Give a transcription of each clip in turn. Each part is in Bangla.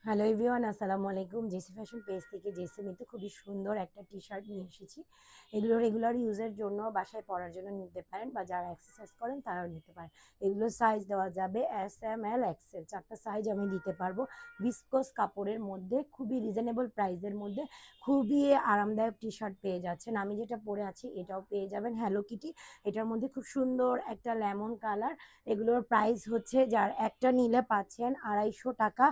হ্যালো এভরিওয়ান, আসসালামু আলাইকুম। জেসি ফ্যাশন পেজ থেকে জেসি মিতু খুবই সুন্দর একটা টি শার্ট নিয়ে এসেছি। এগুলো রেগুলার ইউজের জন্য, বাসায় পরার জন্য নিতে পারেন, বা যারা এক্সারসাইজ করেন তারাও নিতে পারেন। এগুলোর সাইজ দেওয়া যাবে এস, এম, এল, এক্সেল, চারটা সাইজ আমি দিতে পারবো। ভিসকোস কাপড়ের মধ্যে খুবই রিজনেবল প্রাইসের মধ্যে খুবই আরামদায়ক টি শার্ট পেয়ে যাচ্ছেন। আমি যেটা পরে আছি এটাও পেয়ে যাবেন হ্যালো কিটি। এটার মধ্যে খুব সুন্দর একটা লেমন কালার। এগুলোর প্রাইস হচ্ছে, যার একটা নিলে পাচ্ছেন 250 টাকা,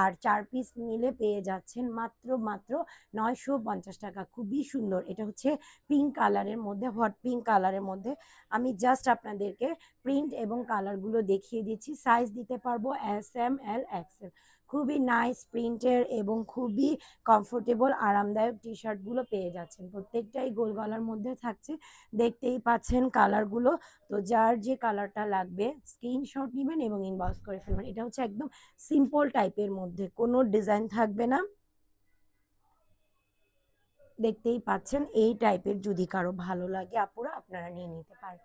আর 4 পিস নিলে পেয়ে যাচ্ছেন মাত্র মাত্র 950 টাকা। খুবই সুন্দর। এটা হচ্ছে পিঙ্ক কালারের মধ্যে, হট পিঙ্ক কালারের মধ্যে। আমি জাস্ট আপনাদেরকে প্রিন্ট এবং কালারগুলো দেখিয়ে দিচ্ছি। সাইজ দিতে পারবো এস, এম, এল, এক্সেল। খুবই নাইস প্রিন্টের এবং খুবই কমফোর্টেবল আরামদায়ক টি শার্টগুলো পেয়ে যাচ্ছেন। প্রত্যেকটাই গোল গলার মধ্যে থাকছে, দেখতেই পাচ্ছেন কালারগুলো। তো যার যে কালারটা লাগবে স্ক্রিনশট নেবেন এবং ইনবক্স করে ফেলবেন। এটা হচ্ছে একদম সিম্পল টাইপের মধ্যে, কোনো ডিজাইন থাকবে না। দেখতেই পাচ্ছেন এই টাইপের, যদি কারো ভালো লাগে আপুরা আপনারা নিয়ে নিতে পারেন।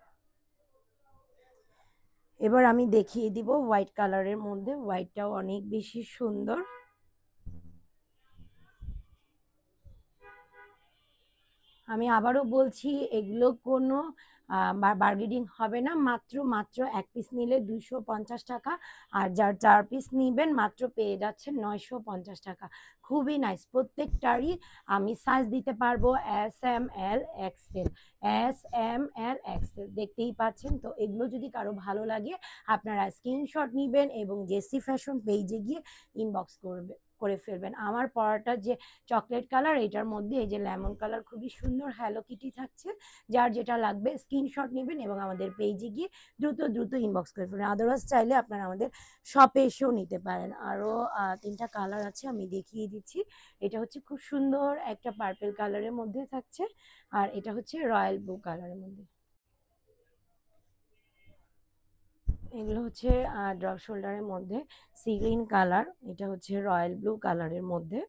এবার আমি দেখিয়ে দিব হোয়াইট কালারের মধ্যে। হোয়াইটটাও অনেক বেশি সুন্দর। আমি আবারও বলছি, এগুলো কোনো বার্গেনিং হবে না। মাত্র মাত্র এক পিস নিলে 250 টাকা, আর যার 4 পিস নিবেন মাত্র পেয়ে যাচ্ছেন 950 টাকা। খুবই নাইস। প্রত্যেকটারই আমি সাইজ দিতে পারবো এস, এম, এল, এক্সেল। এস, এম, এল, এক্সেল দেখতেই পাচ্ছেন। তো এগুলো যদি কারো ভালো লাগে আপনারা স্ক্রিনশট নিবেন এবং জেসি ফ্যাশন পেজে গিয়ে ইনবক্স করে ফেলবেন। আমার পরাটা যে চকলেট কালার, এটার মধ্যে এই যে লেমন কালার, খুবই সুন্দর হ্যালো কিটি থাকছে। যার যেটা লাগবে স্ক্রিনশট নেবেন এবং আমাদের পেজে গিয়ে দ্রুত দ্রুত ইনবক্স করে ফেলবেন। আদারওয়াইজ চাইলে আপনারা আমাদের শপে এসেও নিতে পারেন। আরও 3টা কালার আছে, আমি দেখিয়ে দিচ্ছি। এটা হচ্ছে খুব সুন্দর একটা পার্পেল কালারের মধ্যে থাকছে, আর এটা হচ্ছে রয়্যাল ব্লু কালারের মধ্যে। এগুলো হচ্ছে ড্রপ শোল্ডারের মধ্যে সি গ্রিন কালার, এটা হচ্ছে রয়্যাল ব্লু কালারের মধ্যে।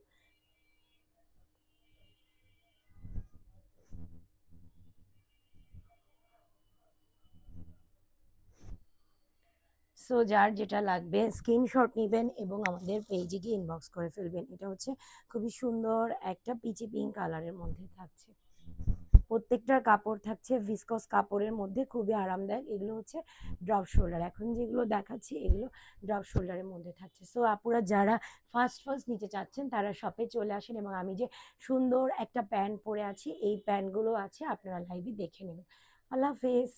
সো যার যেটা লাগবে স্ক্রিনশট নেবেন এবং আমাদের পেজে গিয়ে ইনবক্স করে ফেলবেন। এটা হচ্ছে খুবই সুন্দর একটা পিচি পিঙ্ক কালারের মধ্যে থাকছে। প্রত্যেকটার কাপড় থাকছে ভিসকস কাপড়ের মধ্যে, খুবই আরামদায়ক। এগুলো হচ্ছে ড্রপ শোল্ডার, এখন যেগুলো দেখাচ্ছি এগুলো ড্রপ শোল্ডারের মধ্যে থাকছে। সো আপুরা যারা ফার্স্ট ফার্স্ট নিতে চাচ্ছেন তারা শপে চলে আসেন, এবং আমি যে সুন্দর একটা প্যান্ট পরে আছি এই প্যান্টগুলো আছে, আপনারা লাইভে দেখে নেবেন। আল্লাহ হাফেজ।